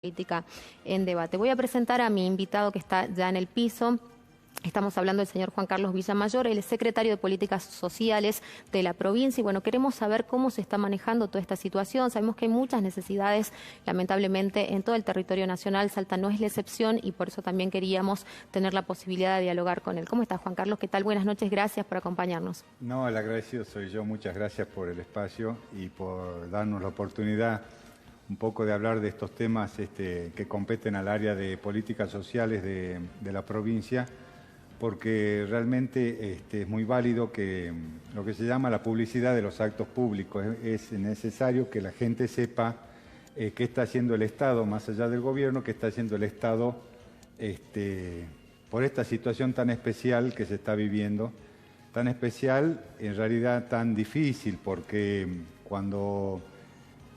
Política en debate. Voy a presentar a mi invitado que está ya en el piso. Estamos hablando del señor Juan Carlos Villamayor, él es secretario de Políticas Sociales de la provincia y bueno, queremos saber cómo se está manejando toda esta situación. Sabemos que hay muchas necesidades, lamentablemente, en todo el territorio nacional. Salta no es la excepción y por eso también queríamos tener la posibilidad de dialogar con él. ¿Cómo está, Juan Carlos? ¿Qué tal? Buenas noches, gracias por acompañarnos. No, el agradecido soy yo. Muchas gracias por el espacio y por darnos la oportunidad un poco de hablar de estos temas que competen al área de políticas sociales de la provincia, porque realmente es muy válido que lo que se llama la publicidad de los actos públicos. Es necesario que la gente sepa qué está haciendo el Estado, más allá del gobierno, qué está haciendo el Estado por esta situación tan especial que se está viviendo. Tan especial, en realidad tan difícil, porque cuando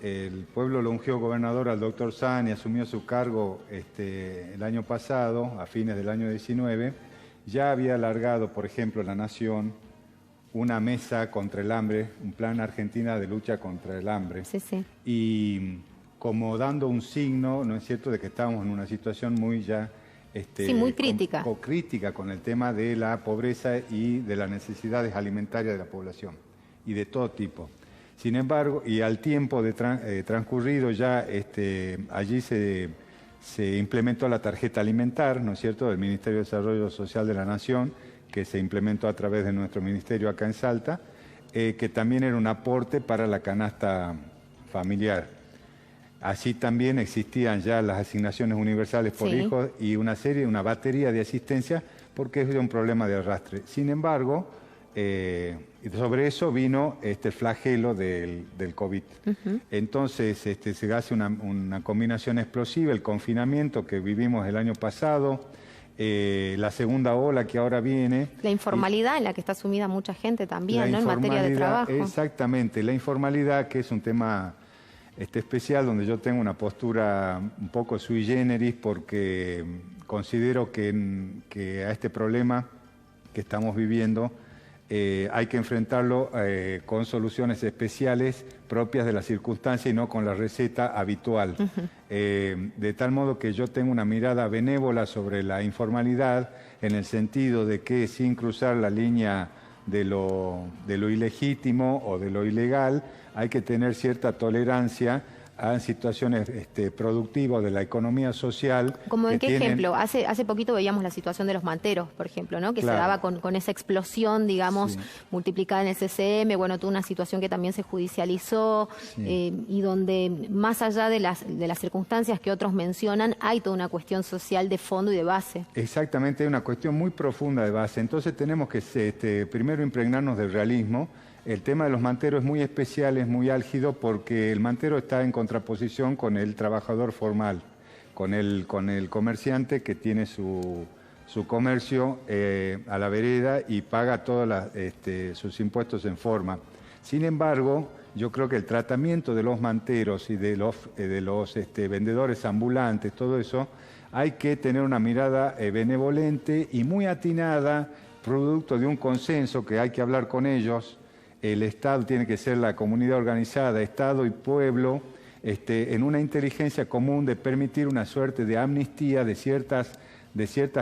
el pueblo lo ungió gobernador al doctor San y asumió su cargo el año pasado, a fines del año 19, ya había alargado, por ejemplo, La Nación, una mesa contra el hambre, un plan Argentina de lucha contra el hambre. Sí, sí. Y como dando un signo, ¿no es cierto?, de que estamos en una situación muy ya... sí, muy crítica. Crítica con el tema de la pobreza y de las necesidades alimentarias de la población, y de todo tipo. Sin embargo, y al tiempo de transcurrido ya allí se implementó la tarjeta alimentar, ¿no es cierto?, del Ministerio de Desarrollo Social de la Nación, que se implementó a través de nuestro ministerio acá en Salta, que también era un aporte para la canasta familiar. Así también existían ya las asignaciones universales por hijos y una batería de asistencia, porque es un problema de arrastre. Sin embargo, sobre eso vino este flagelo del COVID. Entonces se hace una combinación explosiva, el confinamiento que vivimos el año pasado, la segunda ola que ahora viene. La informalidad en la que está sumida mucha gente también, ¿no?, en materia de trabajo. Exactamente, la informalidad, que es un tema especial, donde yo tengo una postura un poco sui generis, porque considero que a este problema que estamos viviendo hay que enfrentarlo con soluciones especiales propias de la circunstancia y no con la receta habitual. De tal modo que yo tengo una mirada benévola sobre la informalidad, en el sentido de que sin cruzar la línea de lo ilegítimo o de lo ilegal, hay que tener cierta tolerancia a situaciones productivas de la economía social. ¿Cómo en qué ejemplo? Hace poquito veíamos la situación de los manteros, por ejemplo, ¿no?, que se daba con esa explosión, digamos, multiplicada en el CCM, bueno, tuvo una situación que también se judicializó, y donde, más allá de las circunstancias que otros mencionan, hay toda una cuestión social de fondo y de base. Exactamente, hay una cuestión muy profunda de base. Entonces tenemos que primero impregnarnos del realismo. El tema de los manteros es muy especial, es muy álgido, porque el mantero está en contraposición con el trabajador formal, con el comerciante que tiene su comercio a la vereda y paga todos sus impuestos en forma. Sin embargo, yo creo que el tratamiento de los manteros y de los vendedores ambulantes, todo eso, hay que tener una mirada benevolente y muy atinada, producto de un consenso que hay que hablar con ellos. El Estado tiene que ser la comunidad organizada, Estado y pueblo, en una inteligencia común de permitir una suerte de amnistía de ciertas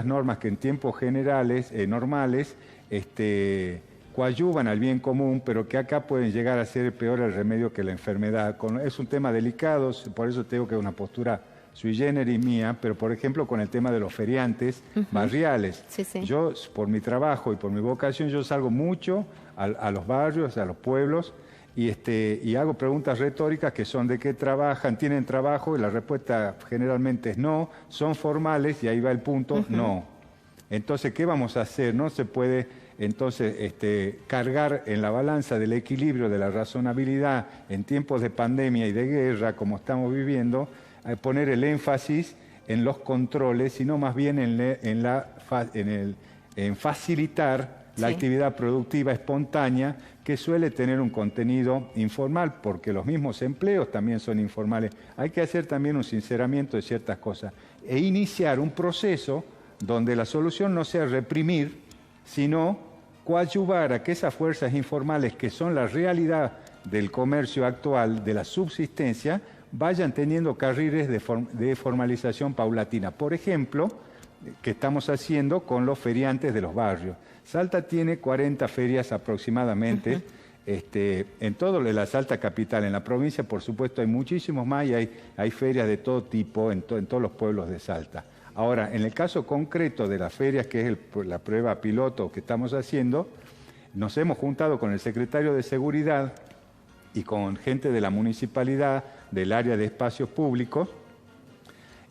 normas que en tiempos generales, normales, coadyuvan al bien común, pero que acá pueden llegar a ser peor el remedio que la enfermedad. Es un tema delicado, por eso tengo que una postura sui generis mía, pero por ejemplo con el tema de los feriantes barriales. Yo, por mi trabajo y por mi vocación, yo salgo mucho a los barrios, a los pueblos, y hago preguntas retóricas que son: ¿de qué trabajan? ¿Tienen trabajo? Y la respuesta generalmente es no. ¿Son formales? Y ahí va el punto, no. Entonces, ¿qué vamos a hacer? No se puede entonces cargar en la balanza del equilibrio de la razonabilidad en tiempos de pandemia y de guerra, como estamos viviendo, poner el énfasis en los controles, sino más bien en facilitar la actividad productiva espontánea, que suele tener un contenido informal, porque los mismos empleos también son informales. Hay que hacer también un sinceramiento de ciertas cosas e iniciar un proceso donde la solución no sea reprimir, sino coadyuvar a que esas fuerzas informales, que son la realidad del comercio actual, de la subsistencia, vayan teniendo carriles de formalización paulatina. Por ejemplo, que estamos haciendo con los feriantes de los barrios. Salta tiene 40 ferias aproximadamente, en todo la Salta capital. En la provincia, por supuesto, hay muchísimos más y hay ferias de todo tipo en todos los pueblos de Salta. Ahora, en el caso concreto de las ferias, que es la prueba piloto que estamos haciendo, nos hemos juntado con el secretario de Seguridad y con gente de la municipalidad, del área de espacios públicos,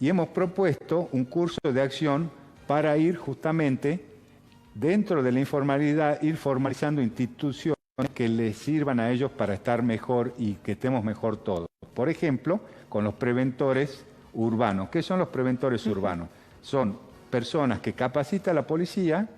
y hemos propuesto un curso de acción para ir justamente dentro de la informalidad, ir formalizando instituciones que les sirvan a ellos para estar mejor y que estemos mejor todos. Por ejemplo, con los preventores urbanos. ¿Qué son los preventores urbanos? Son personas que capacita a la policía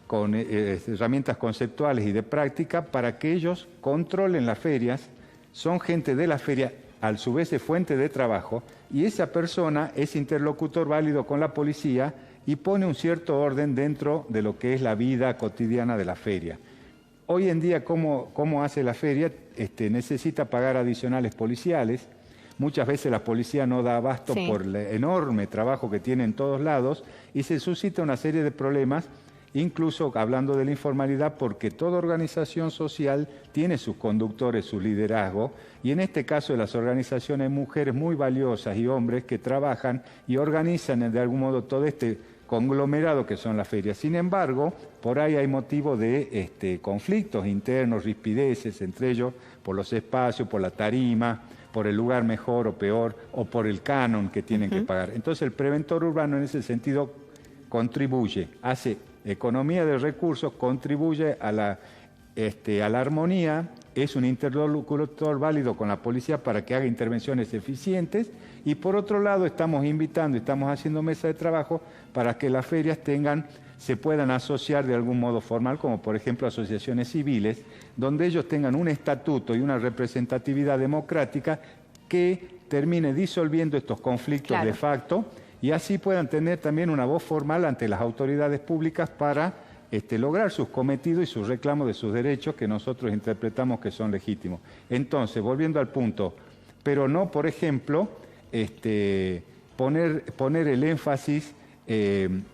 con herramientas conceptuales y de práctica para que ellos controlen las ferias. Son gente de la feria, a su vez es fuente de trabajo, y esa persona es interlocutor válido con la policía y pone un cierto orden dentro de lo que es la vida cotidiana de la feria. Hoy en día, ¿cómo hace la feria? Necesita pagar adicionales policiales. Muchas veces la policía no da abasto por el enorme trabajo que tiene en todos lados y se suscita una serie de problemas, incluso hablando de la informalidad, porque toda organización social tiene sus conductores, su liderazgo, y en este caso de las organizaciones, mujeres muy valiosas y hombres que trabajan y organizan de algún modo todo este conglomerado que son las ferias. Sin embargo, por ahí hay motivo de conflictos internos, rispideces entre ellos, por los espacios, por la tarima, por el lugar mejor o peor, o por el canon que tienen que pagar. Entonces el preventor urbano en ese sentido contribuye, hace economía de recursos, contribuye a la armonía, es un interlocutor válido con la policía para que haga intervenciones eficientes, y por otro lado estamos invitando, estamos haciendo mesas de trabajo para que las ferias se puedan asociar de algún modo formal, como por ejemplo asociaciones civiles, donde ellos tengan un estatuto y una representatividad democrática que termine disolviendo estos conflictos de facto, y así puedan tener también una voz formal ante las autoridades públicas para lograr sus cometidos y sus reclamos de sus derechos que nosotros interpretamos que son legítimos. Entonces, volviendo al punto, pero no, por ejemplo, poner el énfasis,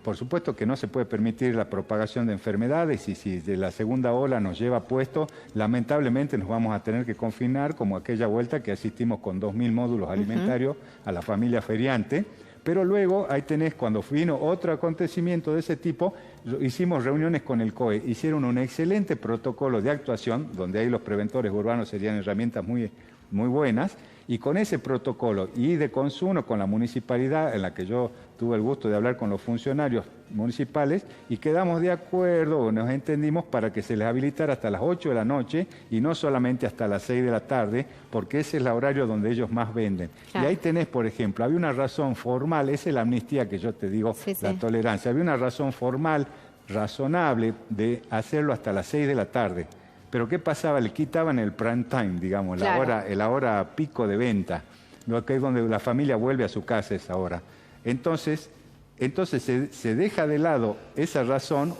por supuesto que no se puede permitir la propagación de enfermedades, y si de la segunda ola nos lleva puesto, lamentablemente nos vamos a tener que confinar, como aquella vuelta que asistimos con 2.000 módulos alimentarios a la familia feriante. Pero luego, ahí tenés, cuando vino otro acontecimiento de ese tipo, hicimos reuniones con el COE, hicieron un excelente protocolo de actuación, donde ahí los preventores urbanos serían herramientas muy, muy buenas, y con ese protocolo y de consumo con la municipalidad, en la que yo tuve el gusto de hablar con los funcionarios municipales, y quedamos de acuerdo, nos entendimos para que se les habilitara hasta las 8 de la noche y no solamente hasta las 6 de la tarde, porque ese es el horario donde ellos más venden. Claro. Y ahí tenés, por ejemplo, había una razón formal, esa es la amnistía que yo te digo, la tolerancia, había una razón formal, razonable, de hacerlo hasta las 6 de la tarde. Pero ¿qué pasaba? Le quitaban el prime time, digamos, la hora pico de venta, lo que es donde la familia vuelve a su casa esa hora. Entonces se deja de lado esa razón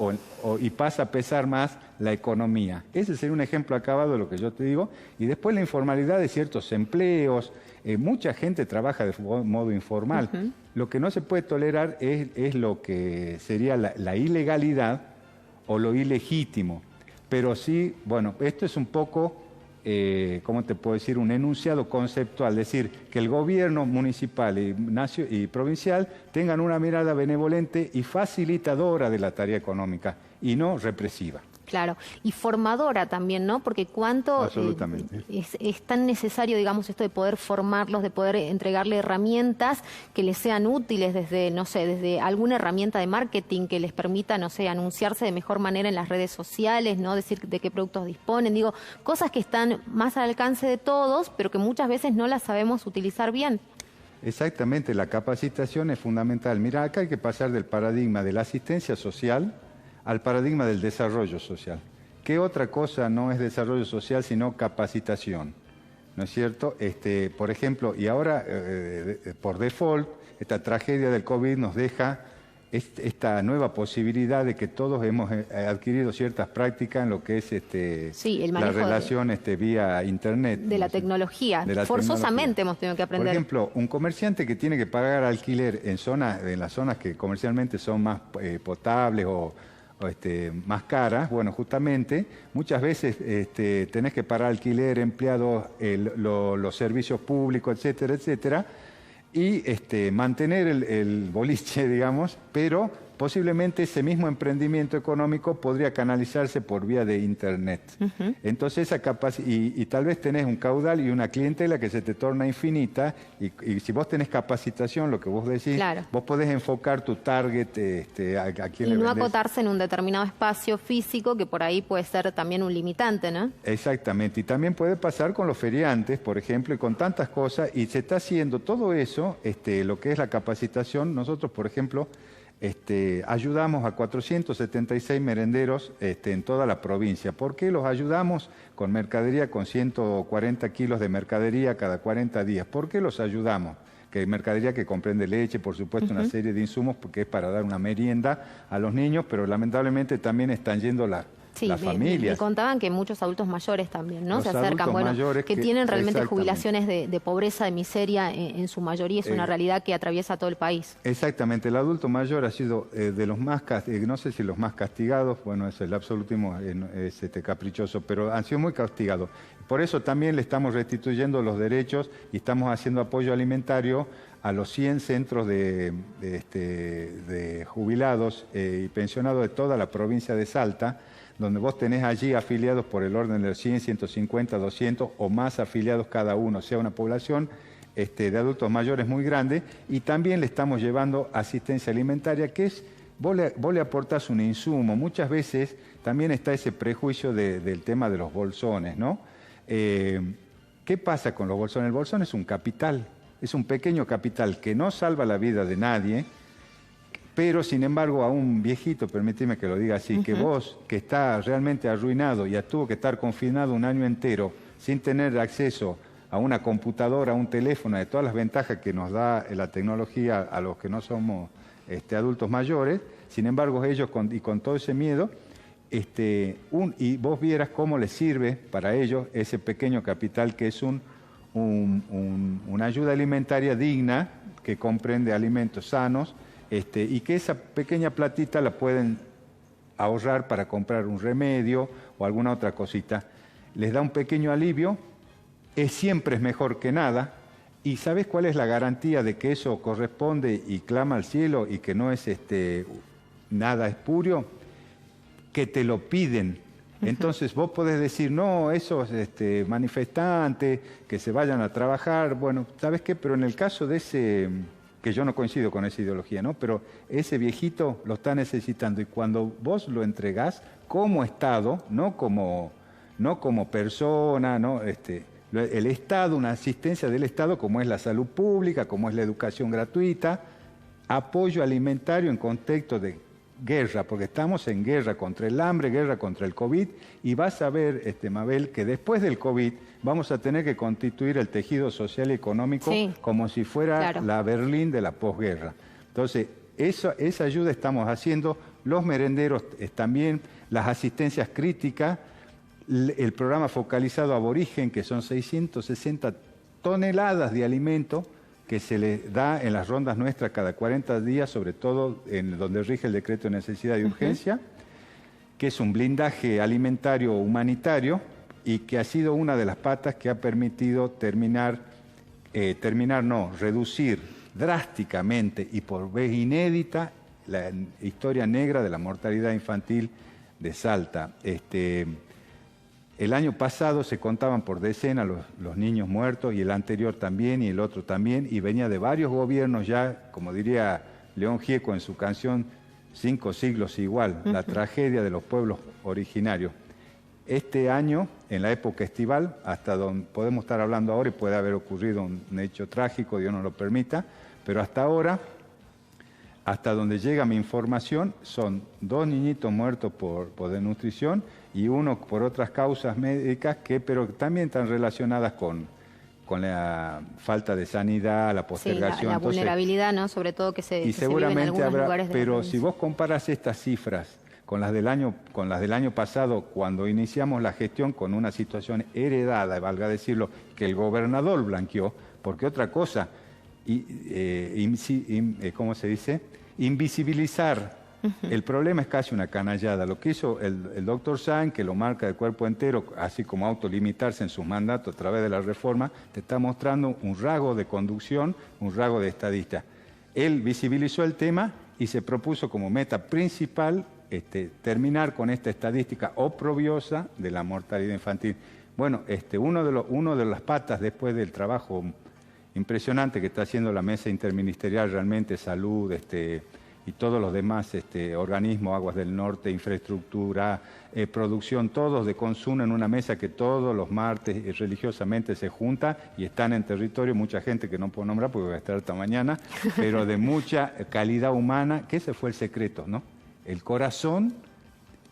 y pasa a pesar más la economía. Ese sería un ejemplo acabado de lo que yo te digo. Y después la informalidad de ciertos empleos. Mucha gente trabaja de modo informal. Lo que no se puede tolerar es lo que sería la ilegalidad o lo ilegítimo. Pero sí, bueno, esto es un poco, ¿cómo te puedo decir? Un enunciado conceptual, es decir, que el gobierno municipal y provincial tengan una mirada benevolente y facilitadora de la tarea económica y no represiva. Claro, y formadora también, ¿no? Porque cuánto es tan necesario, digamos, esto de poder formarlos, de poder entregarle herramientas que les sean útiles desde, no sé, desde alguna herramienta de marketing que les permita, no sé, anunciarse de mejor manera en las redes sociales, ¿no? Decir de qué productos disponen, digo, cosas que están más al alcance de todos, pero que muchas veces no las sabemos utilizar bien. Exactamente, la capacitación es fundamental. Mira, acá hay que pasar del paradigma de la asistencia social al paradigma del desarrollo social. ¿Qué otra cosa no es desarrollo social sino capacitación? ¿No es cierto? Por ejemplo, y ahora por default, esta tragedia del COVID nos deja esta nueva posibilidad de que todos hemos adquirido ciertas prácticas en lo que es sí, el la relación vía internet. De la tecnología. Forzosamente hemos tenido que aprender. Por ejemplo, un comerciante que tiene que pagar alquiler en las zonas que comercialmente son más potables o más caras, bueno, justamente, muchas veces tenés que pagar alquiler, empleados, los servicios públicos, etcétera, etcétera, y mantener el boliche, digamos, pero posiblemente ese mismo emprendimiento económico podría canalizarse por vía de internet. Entonces y tal vez tenés un caudal y una clientela que se te torna infinita, y si vos tenés capacitación, lo que vos decís, claro, vos podés enfocar tu target a quién le vendés. Y no acotarse en un determinado espacio físico, que por ahí puede ser también un limitante, ¿no? Exactamente, y también puede pasar con los feriantes, por ejemplo, y con tantas cosas, y se está haciendo todo eso, lo que es la capacitación. Nosotros, por ejemplo, ayudamos a 476 merenderos en toda la provincia. ¿Por qué los ayudamos? Con mercadería, con 140 kilos de mercadería cada 40 días. ¿Por qué los ayudamos? Que hay mercadería que comprende leche, por supuesto, una serie de insumos, porque es para dar una merienda a los niños, pero lamentablemente también están yendo las familias. Me contaban que muchos adultos mayores también, ¿no? Se acercan, bueno, que tienen realmente jubilaciones de pobreza, de miseria, en su mayoría. Es una realidad que atraviesa todo el país. Exactamente, el adulto mayor ha sido de los más, no sé si los más castigados, bueno, eso, el lapso último es caprichoso, pero han sido muy castigados. Por eso también le estamos restituyendo los derechos y estamos haciendo apoyo alimentario a los 100 centros de jubilados y pensionados de toda la provincia de Salta, donde vos tenés allí afiliados por el orden de 100, 150, 200 o más afiliados cada uno, o sea, una población de adultos mayores muy grande, y también le estamos llevando asistencia alimentaria, que es, vos le aportás un insumo. Muchas veces también está ese prejuicio del tema de los bolsones, ¿no? ¿Qué pasa con los bolsones? El bolsón es un capital, es un pequeño capital que no salva la vida de nadie, pero sin embargo a un viejito, permíteme que lo diga así, que vos, que está realmente arruinado y tuvo que estar confinado un año entero sin tener acceso a una computadora, a un teléfono, de todas las ventajas que nos da la tecnología a los que no somos adultos mayores, sin embargo ellos con todo ese miedo, y vos vieras cómo les sirve para ellos ese pequeño capital que es una ayuda alimentaria digna, que comprende alimentos sanos, y que esa pequeña platita la pueden ahorrar para comprar un remedio o alguna otra cosita. Les da un pequeño alivio, siempre es mejor que nada. ¿Y sabes cuál es la garantía de que eso corresponde y clama al cielo y que no es nada espurio? Que te lo piden. Entonces vos podés decir, no, esos manifestantes que se vayan a trabajar, bueno, ¿sabes qué? Pero en el caso de ese, que yo no coincido con esa ideología, ¿no? Pero ese viejito lo está necesitando, y cuando vos lo entregás como Estado, no como persona, ¿no? El Estado, una asistencia del Estado, como es la salud pública, como es la educación gratuita, apoyo alimentario en contexto de guerra, porque estamos en guerra contra el hambre, guerra contra el COVID, y vas a ver, Mabel, que después del COVID vamos a tener que constituir el tejido social y económico como si fuera la Berlín de la posguerra. Entonces, esa ayuda estamos haciendo, los merenderos también, las asistencias críticas, el programa focalizado aborigen, que son 660 toneladas de alimento que se le da en las rondas nuestras cada 40 días, sobre todo en donde rige el decreto de necesidad y urgencia, que es un blindaje alimentario humanitario y que ha sido una de las patas que ha permitido reducir drásticamente y por vez inédita la historia negra de la mortalidad infantil de Salta. El año pasado se contaban por decenas los niños muertos, y el anterior también, y el otro también, y venía de varios gobiernos ya, como diría León Gieco en su canción 5 siglos igual, la tragedia de los pueblos originarios. Este año, en la época estival, hasta donde podemos estar hablando ahora, y puede haber ocurrido un hecho trágico, Dios no lo permita, pero hasta ahora, hasta donde llega mi información, son 2 niñitos muertos por desnutrición y uno por otras causas médicas, pero también están relacionadas con con la falta de sanidad, la postergación. Sí, la vulnerabilidad, ¿no? Sobre todo que se vive en algunos lugares de la pero provincia. si vos comparas estas cifras con las del año pasado, cuando iniciamos la gestión con una situación heredada, valga decirlo, que el gobernador blanqueó, porque otra cosa, ¿cómo se dice? Invisibilizar. El problema es casi una canallada. Lo que hizo el doctor Sáenz, que lo marca de cuerpo entero, así como autolimitarse en sus mandatos a través de la reforma, te está mostrando un rasgo de conducción, un rasgo de estadista. Él visibilizó el tema y se propuso como meta principal terminar con esta estadística oprobiosa de la mortalidad infantil. Bueno, uno de las patas después del trabajo impresionante que está haciendo la mesa interministerial, realmente salud, y todos los demás organismos, Aguas del Norte, infraestructura, producción, todos de consumo en una mesa que todos los martes religiosamente se junta y están en territorio, mucha gente que no puedo nombrar porque va a estar hasta mañana, pero de mucha calidad humana, que ese fue el secreto, ¿no? El corazón,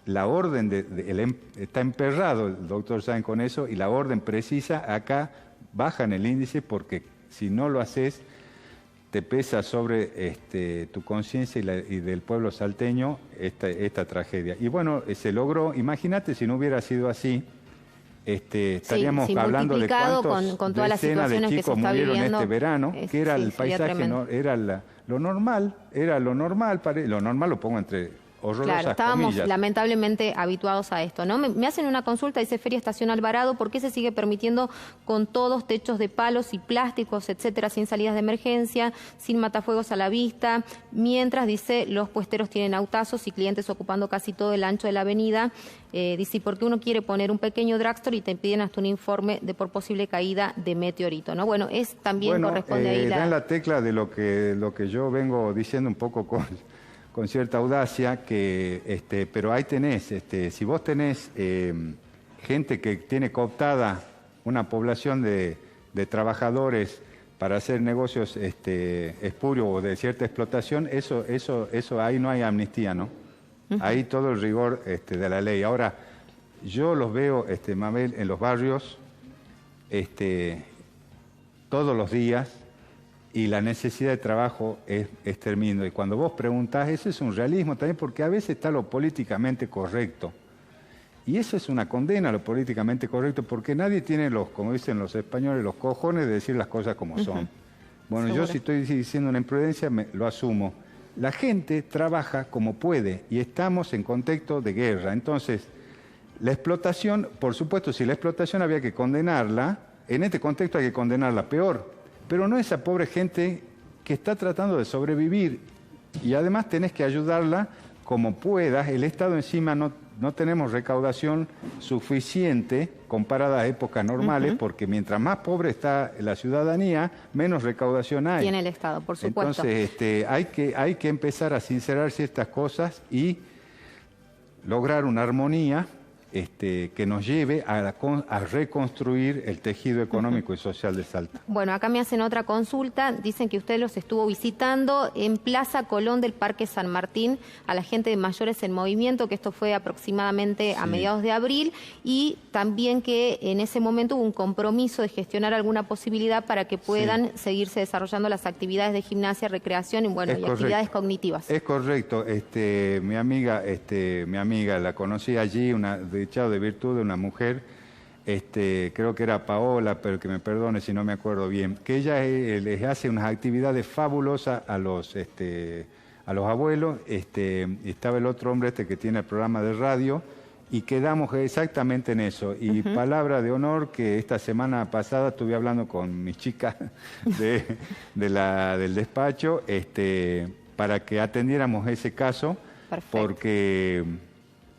la orden, está emperrado el doctor Sáenz con eso, y la orden precisa acá baja en el índice porque si no lo haces, te pesa sobre tu conciencia y del pueblo salteño esta tragedia. Y bueno, se logró. Imagínate si no hubiera sido así, estaríamos hablando de cuántos con todas las decenas de situaciones que se chicos está murieron viviendo, este verano, que era el paisaje, tremendo. lo normal, lo normal lo pongo entre horrorosas Claro, estábamos comillas. lamentablemente habituados a esto, ¿no? Me hacen una consulta, dice Feria Estación Alvarado, ¿por qué se sigue permitiendo con todos techos de palos y plásticos, etcétera, sin salidas de emergencia, sin matafuegos a la vista? Mientras, dice, los puesteros tienen autazos y clientes ocupando casi todo el ancho de la avenida. Dice, ¿por qué uno quiere poner un pequeño drugstore y te piden hasta un informe de por posible caída de meteorito, ¿no? Bueno, también corresponde ahí dan la tecla de lo que yo vengo diciendo un poco con cierta audacia, pero ahí tenés, si vos tenés gente que tiene cooptada una población de trabajadores para hacer negocios espurios o de cierta explotación, eso ahí no hay amnistía, ¿no? Ahí todo el rigor de la ley. Ahora, yo los veo, Mabel, en los barrios todos los días, y la necesidad de trabajo es tremendo. Y cuando vos preguntás, eso es un realismo también, porque a veces está lo políticamente correcto. Y eso es una condena a lo políticamente correcto, porque nadie tiene como dicen los españoles, los cojones de decir las cosas como son. Bueno, Seguro. yo si estoy diciendo una imprudencia, lo asumo. La gente trabaja como puede y estamos en contexto de guerra. Entonces, la explotación, por supuesto, si la explotación había que condenarla, en este contexto hay que condenarla peor. Pero no esa pobre gente que está tratando de sobrevivir, y además tenés que ayudarla como puedas. El Estado encima no tenemos recaudación suficiente comparada a épocas normales, porque mientras más pobre está la ciudadanía, menos recaudación hay. Tiene el Estado, por supuesto. Entonces hay que empezar a sincerar ciertas cosas y lograr una armonía que nos lleve a reconstruir el tejido económico y social de Salta. Bueno, acá me hacen otra consulta. Dicen que usted los estuvo visitando en Plaza Colón del Parque San Martín a la gente de Mayores en Movimiento, que esto fue aproximadamente a mediados de abril, y también que en ese momento hubo un compromiso de gestionar alguna posibilidad para que puedan seguirse desarrollando las actividades de gimnasia, recreación y actividades cognitivas. Es correcto. Mi amiga la conocí allí, de virtud de una mujer, creo que era Paola, pero que me perdone si no me acuerdo bien, que ella les hace unas actividades fabulosas a los abuelos. Estaba el otro hombre que tiene el programa de radio, y quedamos exactamente en eso. Y palabra de honor que esta semana pasada estuve hablando con mis chicas del despacho, para que atendiéramos ese caso. Perfecto. Porque,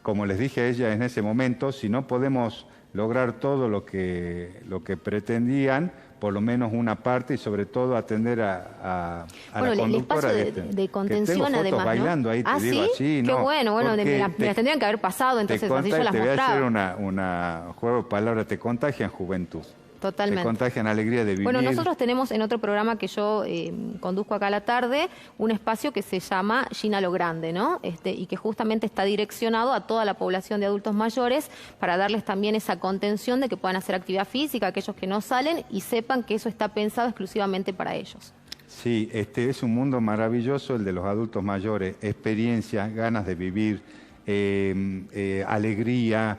como les dije a ella en ese momento, si no podemos lograr todo lo que pretendían, por lo menos una parte, y sobre todo atender a la conductora de contención, que tengo fotos además, bailando, ¿no? Ahí te digo así, qué ¿no? bueno, me las tendrían que haber pasado, entonces así yo las te voy a mostraba. hacer una juego de palabras, te contagian juventud. Totalmente. Se contagian alegría de vivir. Bueno, nosotros tenemos en otro programa que yo conduzco acá a la tarde, un espacio que se llama Gina lo Grande, ¿no? Y que justamente está direccionado a toda la población de adultos mayores para darles también esa contención de que puedan hacer actividad física, aquellos que no salen, y sepan que eso está pensado exclusivamente para ellos. Sí, es un mundo maravilloso el de los adultos mayores, experiencias, ganas de vivir, alegría,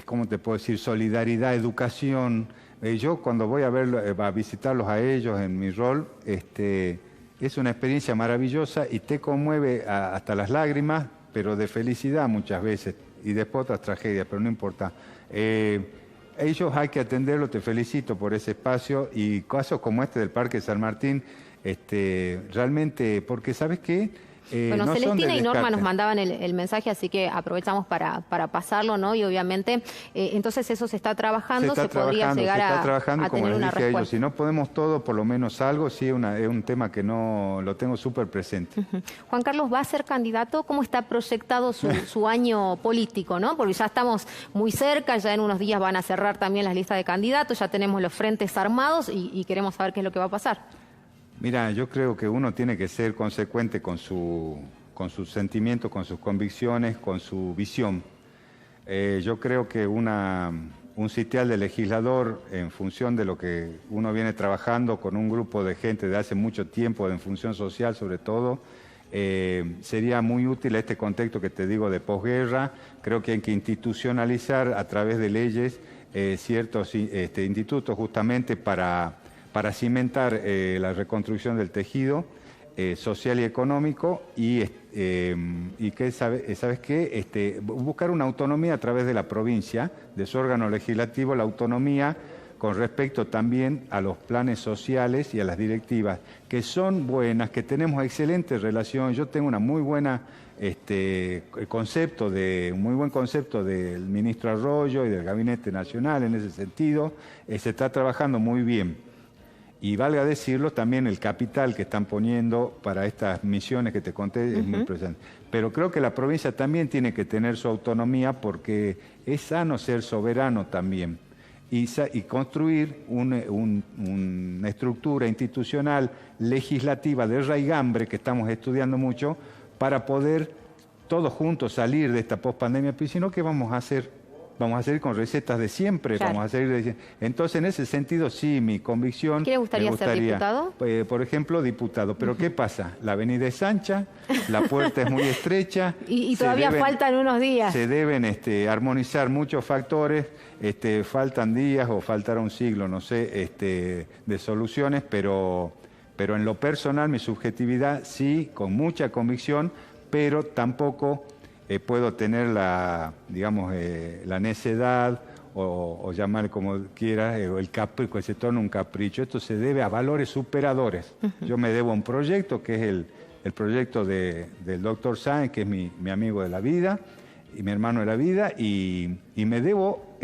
¿cómo te puedo decir? Solidaridad, educación. Yo cuando voy a visitarlos a ellos en mi rol, es una experiencia maravillosa y te conmueve hasta las lágrimas, pero de felicidad muchas veces, y después otras tragedias, pero no importa. Ellos hay que atenderlo, te felicito por ese espacio, y casos como este del Parque San Martín, realmente, porque ¿sabes qué? Bueno, no Celestina y Norma descarte. nos mandaban el mensaje, así que aprovechamos para pasarlo, ¿no? Y obviamente, entonces eso se está trabajando, se podría llegar a tener una respuesta. Ellos, si no podemos todo, por lo menos algo, sí es un tema que no lo tengo súper presente. Juan Carlos, ¿va a ser candidato? ¿Cómo está proyectado su año político, no? Porque ya estamos muy cerca, ya en unos días van a cerrar también las listas de candidatos, ya tenemos los frentes armados y queremos saber qué es lo que va a pasar. Mira, yo creo que uno tiene que ser consecuente con sus sentimientos, con sus convicciones, con su visión. Yo creo que un sitial de legislador, en función de lo que uno viene trabajando con un grupo de gente de hace mucho tiempo, en función social sobre todo, sería muy útil este contexto que te digo de posguerra. Creo que hay que institucionalizar a través de leyes ciertos institutos justamente para cimentar la reconstrucción del tejido social y económico y que, ¿sabes qué? Buscar una autonomía a través de la provincia, de su órgano legislativo, la autonomía con respecto también a los planes sociales y a las directivas, que son buenas, que tenemos excelente relación. Yo tengo una muy buena un muy buen concepto del ministro Arroyo y del Gabinete Nacional en ese sentido. Se está trabajando muy bien. Y valga decirlo, también el capital que están poniendo para estas misiones que te conté es muy presente. Pero creo que la provincia también tiene que tener su autonomía, porque es sano ser soberano también y construir una estructura institucional legislativa de raigambre que estamos estudiando mucho para poder todos juntos salir de esta pospandemia. Pero si no, ¿qué vamos a hacer? Vamos a seguir con recetas de siempre, claro. Vamos a seguir Entonces, en ese sentido, sí, mi convicción... ¿Qué le gustaría ser diputado? Por ejemplo, diputado. Pero ¿qué pasa? La avenida es ancha, la puerta es muy estrecha... y todavía faltan unos días. Se deben armonizar muchos factores, faltan días o faltará un siglo, no sé, de soluciones, pero en lo personal, mi subjetividad, sí, con mucha convicción, pero tampoco... puedo tener la necedad o llamar como quiera, el capricho, que se torna un capricho. Esto se debe a valores superadores. Yo me debo a un proyecto que es el proyecto del doctor Sáenz, que es mi amigo de la vida y mi hermano de la vida, y me debo,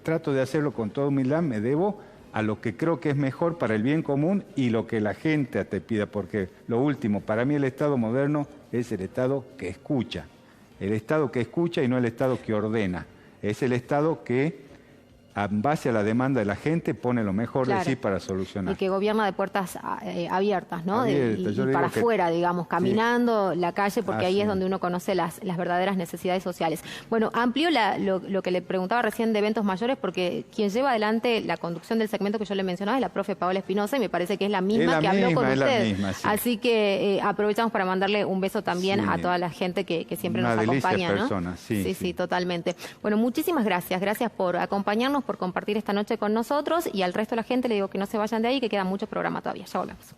trato de hacerlo con toda humildad, me debo a lo que creo que es mejor para el bien común y lo que la gente te pida, porque lo último, para mí el Estado moderno es el Estado que escucha. El Estado que escucha y no el Estado que ordena. Es el Estado que, en base a la demanda de la gente, pone lo mejor de sí para solucionar. Y que gobierna de puertas abiertas, ¿no? Y para afuera, digamos, caminando la calle, porque ahí es donde uno conoce las verdaderas necesidades sociales. Bueno, amplío lo que le preguntaba recién de eventos mayores, porque quien lleva adelante la conducción del segmento que yo le mencionaba es la profe Paola Espinosa, y me parece que es la misma que habló con usted. Sí. Así que aprovechamos para mandarle un beso también a toda la gente que siempre nos acompaña, ¿no? Persona. Sí, totalmente. Bueno, muchísimas gracias. Gracias por acompañarnos, por compartir esta noche con nosotros, y al resto de la gente le digo que no se vayan de ahí, que queda mucho programa todavía. Ya volvemos.